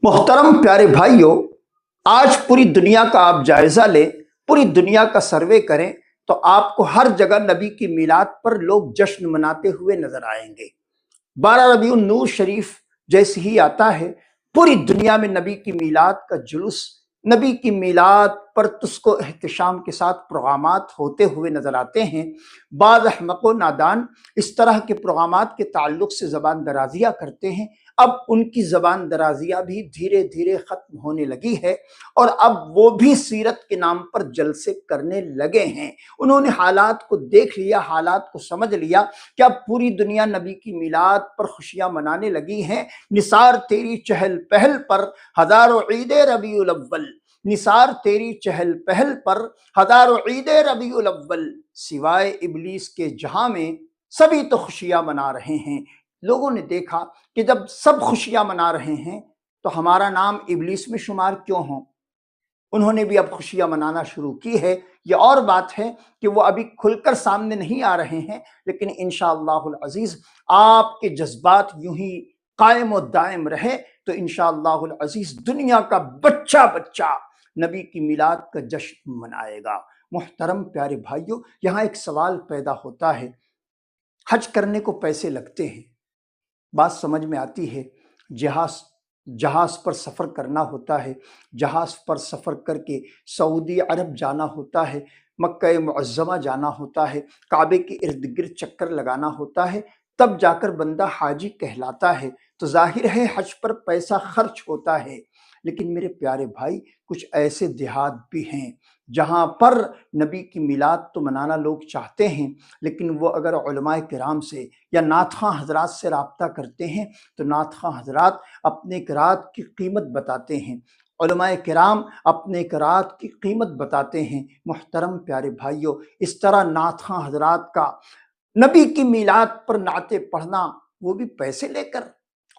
मोहतरम प्यारे भाइयों, आज पूरी दुनिया का आप जायजा लें, पूरी दुनिया का सर्वे करें तो आपको हर जगह नबी की मीलाद पर लोग जश्न मनाते हुए नजर आएंगे। 12 रबीउन नूर शरीफ जैसे ही आता है, पूरी दुनिया में नबी की मीलाद का जुलूस, नबी की मीलाद पर तुस्को एहतशाम के साथ प्रोग्रामात होते हुए नजर आते हैं। बाज़ अहमक़ व नादान इस तरह के प्रोग्रामात के ताल्लुक से ज़बान दराजियाँ करते हैं। अब उनकी ज़बान दराजियाँ भी धीरे धीरे ख़त्म होने लगी है और अब वो भी सीरत के नाम पर जलसे करने लगे हैं। उन्होंने हालात को देख लिया, हालात को समझ लिया कि अब पूरी दुनिया नबी की मीलाद पर खुशियाँ मनाने लगी हैं। निसार तेरी चहल पहल पर हज़ारों ईदे रबीउल अव्वल, निसार तेरी चहल पहल पर हज़ारों ईदे रबीउल अव्वल, सिवाय इबलीस के जहां में सभी तो खुशियाँ मना रहे हैं। लोगों ने देखा कि जब सब खुशियां मना रहे हैं तो हमारा नाम इबलीस में शुमार क्यों हो। उन्होंने भी अब खुशियां मनाना शुरू की है। ये और बात है कि वो अभी खुलकर सामने नहीं आ रहे हैं, लेकिन इंशाअल्लाहुल अजीज आपके जज्बात यूं ही कायम और दायम रहे तो इंशाअल्लाहुल अजीज दुनिया का बच्चा बच्चा नबी की मिलाद का जश्न मनाएगा। मुहतरम प्यारे भाइयों, यहाँ एक सवाल पैदा होता है, हज करने को पैसे लगते हैं, बात समझ में आती है। जहाज़ पर सफ़र करना होता है, जहाज़ पर सफ़र करके सऊदी अरब जाना होता है, मक्का मुअज़्ज़मा जाना होता है, काबे के इर्द गिर्द चक्कर लगाना होता है, तब जाकर बंदा हाजी कहलाता है। तो जाहिर है हज पर पैसा खर्च होता है। लेकिन मेरे प्यारे भाई, कुछ ऐसे देहात भी हैं जहाँ पर नबी की मिलाद तो मनाना लोग चाहते हैं, लेकिन वो अगर उलमाए किराम से या नातख़्वां हज़रात से राब्ता करते हैं तो नातख़्वां हज़रात अपने क़िरात की कीमत बताते हैं, उलमाए किराम अपने क़िरात की कीमत बताते हैं। मुहतरम प्यारे भाइयों, इस तरह नातख़्वां हज़रात का नबी की मिलाद पर नाते पढ़ना वो भी पैसे लेकर,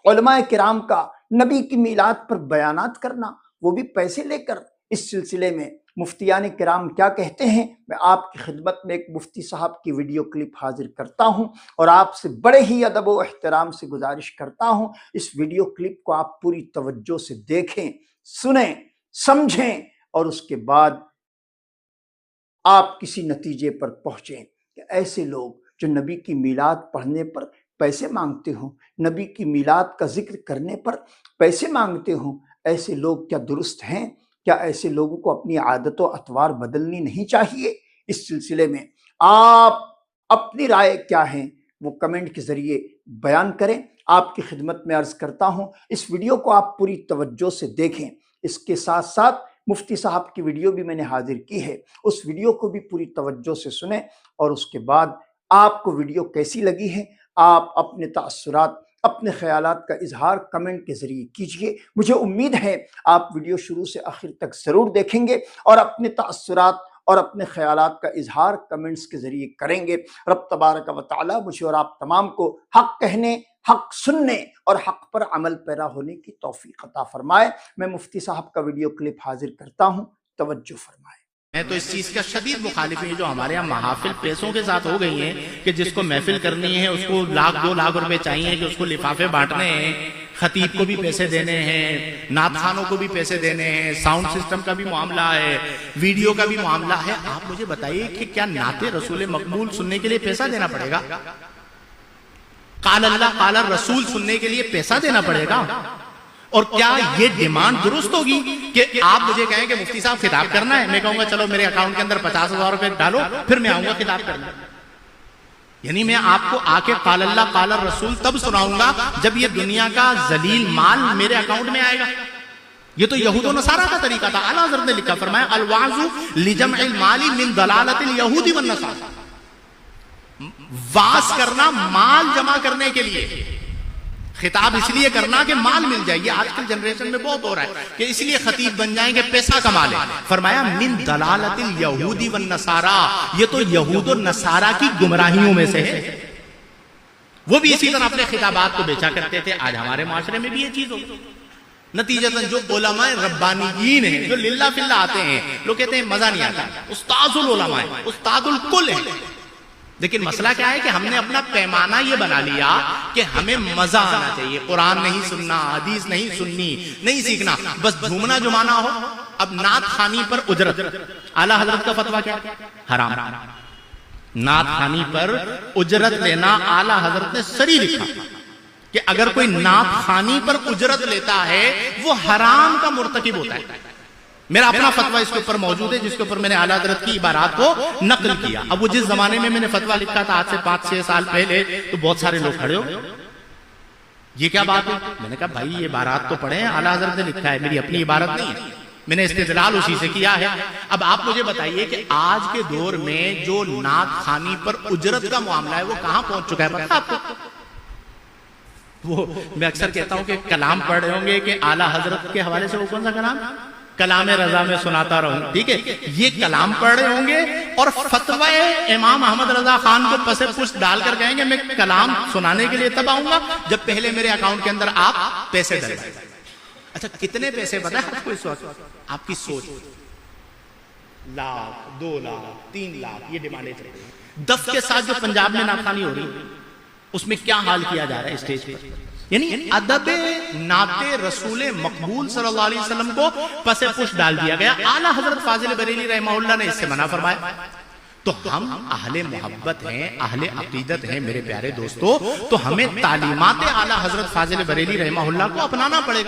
उलमाए किराम का नबी की मिलाद पर बयानात करना वो भी पैसे लेकर। इस सिलसिले में मुफ्तियान किराम क्या कहते हैं, मैं आपकी खिदमत में एक मुफ्ती साहब की वीडियो क्लिप हाजिर करता हूं और आपसे बड़े ही अदब व एहतराम से गुजारिश करता हूं, इस वीडियो क्लिप को आप पूरी तवज्जो से देखें, सुनें, समझें और उसके बाद आप किसी नतीजे पर पहुंचें कि ऐसे लोग जो नबी की मिलाद पढ़ने पर पैसे मांगते हों, नबी की मिलाद का जिक्र करने पर पैसे मांगते हों, ऐसे लोग क्या दुरुस्त हैं? क्या ऐसे लोगों को अपनी आदतों अतवार बदलनी नहीं चाहिए? इस सिलसिले में आप अपनी राय क्या है वो कमेंट के जरिए बयान करें। आपकी खिदमत में अर्ज करता हूं, इस वीडियो को आप पूरी तवज्जो से देखें। इसके साथ साथ मुफ्ती साहब की वीडियो भी मैंने हाजिर की है, उस वीडियो को भी पूरी तवज्जो से सुने और उसके बाद आपको वीडियो कैसी लगी है आप अपने तासुरात, अपने ख्यालात का इजहार कमेंट के जरिए कीजिए। मुझे उम्मीद है आप वीडियो शुरू से आखिर तक ज़रूर देखेंगे और अपने तासुरात और अपने ख्यालात का इजहार कमेंट्स के जरिए करेंगे। रब तबारक व तआला मुझे और आप तमाम को हक़ कहने, हक़ सुनने और हक़ पर अमल पैरा होने की तौफीक अता फरमाए। मैं मुफ्ती साहब का वीडियो क्लिप हाजिर करता हूँ, तवज्जो फरमाए। मैं तो इस चीज का शदीद मुखालिफ है जो हमारे यहाँ महाफिल पैसों के साथ हो गई है कि जिसको महफिल करनी है उसको 1-2 लाख रुपए चाहिए कि उसको लिफाफे बांटने हैं, खतीब को भी पैसे देने हैं, नातखानों को भी पैसे देने हैं, साउंड सिस्टम का भी मामला है, वीडियो का भी मामला है। आप मुझे बताइए कि क्या नाते रसूल मकबूल सुनने के लिए पैसा देना पड़ेगा? काल अल्लाह काल रसूल सुनने के लिए पैसा देना पड़ेगा? और क्या ये डिमांड दुरुस्त होगी कि आप मुझे कहें कि मुफ्ती साहब खिताब करना है, मैं कहूंगा चलो मेरे अकाउंट के अंदर 50,000 रुपए डालो, फिर मैं आऊंगा खिताब करना? यानी मैं आपको आके काल अल्लाह काल रसूल तब सुनाऊंगा जब ये दुनिया का जलील माल मेरे अकाउंट में आएगा। ये तो यहूद और नसारा का तरीका था। आला हज़रत ने लिखा, फरमाया अलवाज़ु लिजमइल माली मिन दलालतिल यहूदी वन नसारा, वास करना माल जमा करने के लिए, खिताब इसलिए करना कि माल मिल जाए। ये आजकल जनरेशन में बहुत हो रहा है कि इसलिए खतीब बन जाएंगे, पैसा कमा ले। फरमाया मिन दलालतिल यहूदी वन नसारा, ये तो यहूद और नसारा की गुमराहियों में से है। वो भी इसी तरह अपने खिताबात को बेचा करते थे। आज हमारे माशरे में भी ये चीज हो। नतीजतन जो उलमाए रब्बानीयीन हैं, जो लिल्ला फिल्ला आते हैं, लोग कहते हैं मजा नहीं आता, उस्ताजुल उलमा है, उस्तादुल कुल है। لیکن مسئلہ کیا ہے کہ ہم نے اپنا پیمانہ یہ بنا لیا کہ ہمیں مزہ آنا چاہیے، قرآن نہیں سننا، حدیث نہیں سننی، نہیں سیکھنا، بس جھومنا جمانا ہو۔ اب نعت خوانی پر اجرت، اعلیٰ حضرت کا فتویٰ کیا؟ حرام۔ نعت خوانی پر اجرت لینا اعلیٰ حضرت نے صریح لکھا کہ اگر کوئی نعت خوانی پر اجرت لیتا ہے وہ حرام کا مرتکب ہوتا ہے۔ میرا اپنا فتویٰ اس کے اوپر موجود ہے، جس کے اوپر میں نے اعلیٰ حضرت کی عبارات کو نقل کیا۔ اب وہ جس زمانے میں نے فتویٰ لکھا تھا، آج سے 5-6 سال پہلے، تو بہت سارے لوگ کھڑے ہو یہ کیا بات ہے؟ میں نے کہا بھائی یہ عبارات تو پڑھیں، اعلیٰ حضرت نے لکھا ہے، میری اپنی عبارت نہیں ہے، میں نے استدلال اسی سے کیا ہے۔ اب آپ مجھے بتائیے کہ آج کے دور میں جو نعت خوانی پر اجرت کا معاملہ ہے وہ کہاں پہنچ چکا ہے پتہ آپ کو؟ وہ میں اکثر کہتا ہوں کہ کلام پڑھ رہے ہوں گے کہ اعلیٰ حضرت کے حوالے سے، وہ کون سا کلام؟ کلام رضا میں سناتا رہوں، ٹھیک ہے؟ یہ کلام پڑھ رہے ہوں گے اور فتوی امام احمد رضا خان کو پس پشت ڈال کر کہیں گے میں کلام سنانے کے لیے تب آؤں گا جب پہلے میرے اکاؤنٹ کے اندر آپ پیسے ڈلوائیں۔ اچھا کتنے پیسے پتہ ہے آپ کو اس وقت؟ آپ کی سوچ، 1 لاکھ 2 لاکھ 3 لاکھ یہ ڈیمانڈیں چل رہی ہیں۔ دف کے ساتھ جو پنجاب میں نعت خوانی ہو رہی ہے اس میں کیا حال کیا جا رہا ہے اسٹیج پر؟ یعنی ادب نعت رسول مقبول صلی اللہ علیہ وسلم کو پس پش ڈال دیا گیا۔ اعلیٰ حضرت فاضل بریلوی رحمہ اللہ نے اس سے منع فرمایا۔ تو ہم اہل محبت ہیں، اہل عقیدت ہیں میرے پیارے دوستو، تو ہمیں تعلیمات اعلیٰ حضرت فاضل بریلوی رحمہ اللہ کو اپنانا پڑے گا۔